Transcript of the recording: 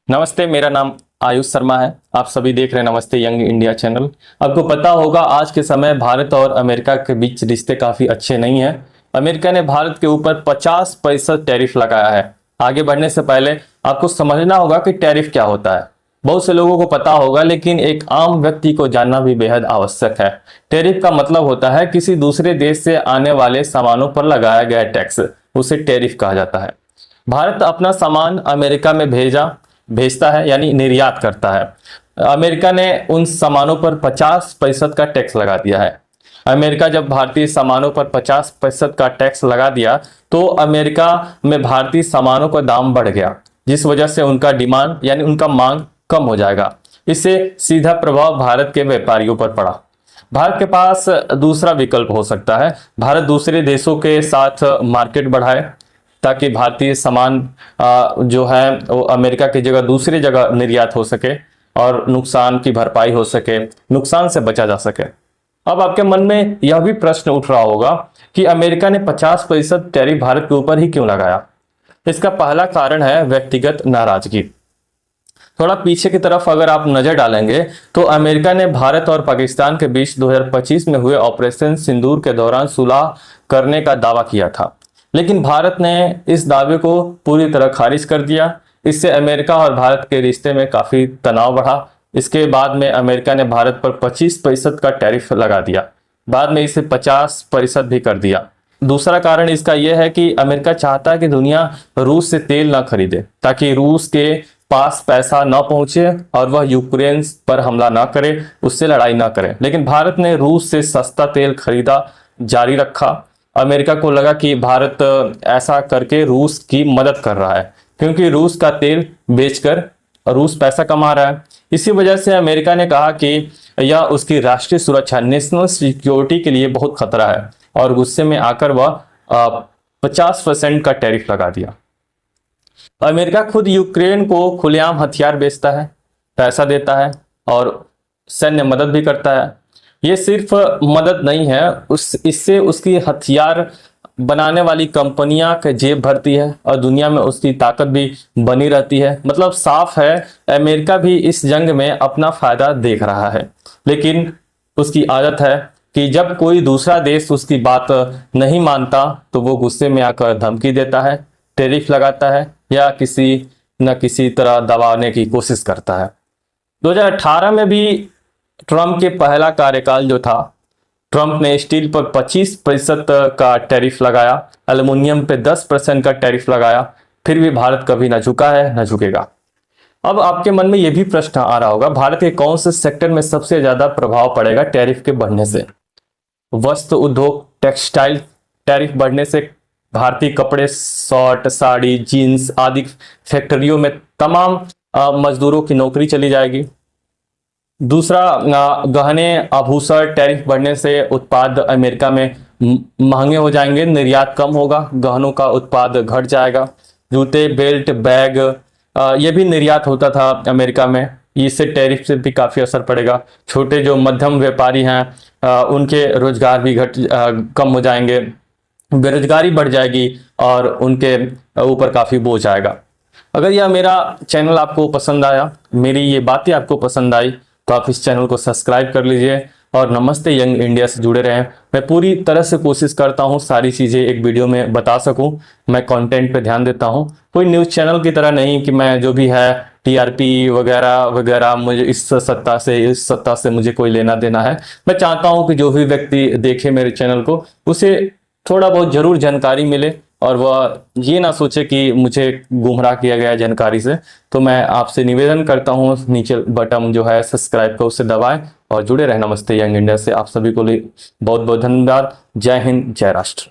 नमस्ते, मेरा नाम आयुष शर्मा है। आप सभी देख रहे हैं नमस्ते यंग इंडिया चैनल। आपको पता होगा आज के समय भारत और अमेरिका के बीच रिश्ते काफ़ी अच्छे नहीं हैं। अमेरिका ने भारत के ऊपर 50% टैरिफ लगाया है। आगे बढ़ने से पहले आपको समझना होगा कि टैरिफ क्या होता है। बहुत से लोगों को पता होगा, लेकिन एक आम व्यक्ति को जानना भी बेहद आवश्यक है। टैरिफ का मतलब होता है किसी दूसरे देश से आने वाले सामानों पर लगाया गया टैक्स, उसे टैरिफ कहा जाता है। भारत अपना सामान अमेरिका में भेजता है, यानी निर्यात करता है। अमेरिका ने उन सामानों पर 50% का टैक्स लगा दिया है। अमेरिका जब भारतीय सामानों पर 50% का टैक्स लगा दिया तो अमेरिका में भारतीय सामानों का दाम बढ़ गया, जिस वजह से उनका डिमांड यानी उनका मांग कम हो जाएगा। इससे सीधा प्रभाव भारत के व्यापारियों पर पड़ा। भारत के पास दूसरा विकल्प हो सकता है। भारत दूसरे देशों के साथ मार्केट बढ़ाए ताकि भारतीय सामान जो है वो अमेरिका की जगह दूसरी जगह निर्यात हो सके और नुकसान की भरपाई हो सके, नुकसान से बचा जा सके। अब आपके मन में यह भी प्रश्न उठ रहा होगा कि अमेरिका ने 50% टैरिफ भारत के ऊपर ही क्यों लगाया। इसका पहला कारण है व्यक्तिगत नाराजगी। थोड़ा पीछे की तरफ अगर आप नजर डालेंगे तो अमेरिका ने भारत और पाकिस्तान के बीच 2025 में हुए ऑपरेशन सिंदूर के दौरान सुलह करने का दावा किया था, लेकिन भारत ने इस दावे को पूरी तरह खारिज कर दिया। इससे अमेरिका और भारत के रिश्ते में काफी तनाव बढ़ा। इसके बाद में अमेरिका ने भारत पर 25% का टैरिफ लगा दिया, बाद में इसे 50% भी कर दिया। दूसरा कारण इसका यह है कि अमेरिका चाहता है कि दुनिया रूस से तेल ना खरीदे, ताकि रूस के पास पैसा ना पहुंचे और वह यूक्रेन पर हमला ना करे, उससे लड़ाई ना करे। लेकिन भारत ने रूस से सस्ता तेल खरीदा जारी रखा। अमेरिका को लगा कि भारत ऐसा करके रूस की मदद कर रहा है, क्योंकि रूस का तेल बेचकर रूस पैसा कमा रहा है। इसी वजह से अमेरिका ने कहा कि यह उसकी राष्ट्रीय सुरक्षा, नेशनल सिक्योरिटी के लिए बहुत खतरा है, और गुस्से में आकर वह 50% का टैरिफ लगा दिया। अमेरिका खुद यूक्रेन को खुलेआम हथियार बेचता है, पैसा देता है और सैन्य मदद भी करता है। ये सिर्फ मदद नहीं है, इससे उसकी हथियार बनाने वाली कंपनियां के जेब भरती है और दुनिया में उसकी ताकत भी बनी रहती है। मतलब साफ है, अमेरिका भी इस जंग में अपना फायदा देख रहा है। लेकिन उसकी आदत है कि जब कोई दूसरा देश उसकी बात नहीं मानता तो वो गुस्से में आकर धमकी देता है, टैरिफ लगाता है या किसी न किसी तरह दबाने की कोशिश करता है। 2018 में भी ट्रंप के पहला कार्यकाल जो था, ट्रंप ने स्टील पर 25% का टैरिफ लगाया, एल्युमिनियम पे 10% का टैरिफ लगाया, फिर भी भारत कभी ना झुका है न झुकेगा। अब आपके मन में यह भी प्रश्न आ रहा होगा, भारत के कौन से सेक्टर में सबसे ज्यादा प्रभाव पड़ेगा टैरिफ के बढ़ने से। वस्त्र उद्योग, टेक्सटाइल, टैरिफ बढ़ने से भारतीय कपड़े, शर्ट, साड़ी, जीन्स आदि फैक्ट्रियों में तमाम मजदूरों की नौकरी चली जाएगी। दूसरा, गहने, आभूषण, टैरिफ बढ़ने से उत्पाद अमेरिका में महंगे हो जाएंगे, निर्यात कम होगा, गहनों का उत्पाद घट जाएगा। जूते, बेल्ट, बैग ये भी निर्यात होता था अमेरिका में, इससे टैरिफ से भी काफ़ी असर पड़ेगा। छोटे जो मध्यम व्यापारी हैं उनके रोजगार भी कम हो जाएंगे, बेरोजगारी बढ़ जाएगी और उनके ऊपर काफ़ी बोझ आएगा। अगर यह मेरा चैनल आपको पसंद आया, मेरी ये बातें आपको पसंद आई, तो आप इस चैनल को सब्सक्राइब कर लीजिए और नमस्ते यंग इंडिया से जुड़े रहें। मैं पूरी तरह से कोशिश करता हूँ सारी चीज़ें एक वीडियो में बता सकूँ। मैं कंटेंट पे ध्यान देता हूँ, कोई न्यूज़ चैनल की तरह नहीं कि मैं जो भी है टीआरपी वगैरह वगैरह, मुझे इस सत्ता से मुझे कोई लेना देना है। मैं चाहता हूँ कि जो भी व्यक्ति देखे मेरे चैनल को, उसे थोड़ा बहुत जरूर जानकारी मिले और वह ये ना सोचे कि मुझे गुमराह किया गया जानकारी से। तो मैं आपसे निवेदन करता हूँ, नीचे बटन जो है सब्सक्राइब का, उससे दबाएं और जुड़े रहें नमस्ते यंग इंडिया से। आप सभी को बहुत बहुत धन्यवाद। जय हिंद, जय राष्ट्र।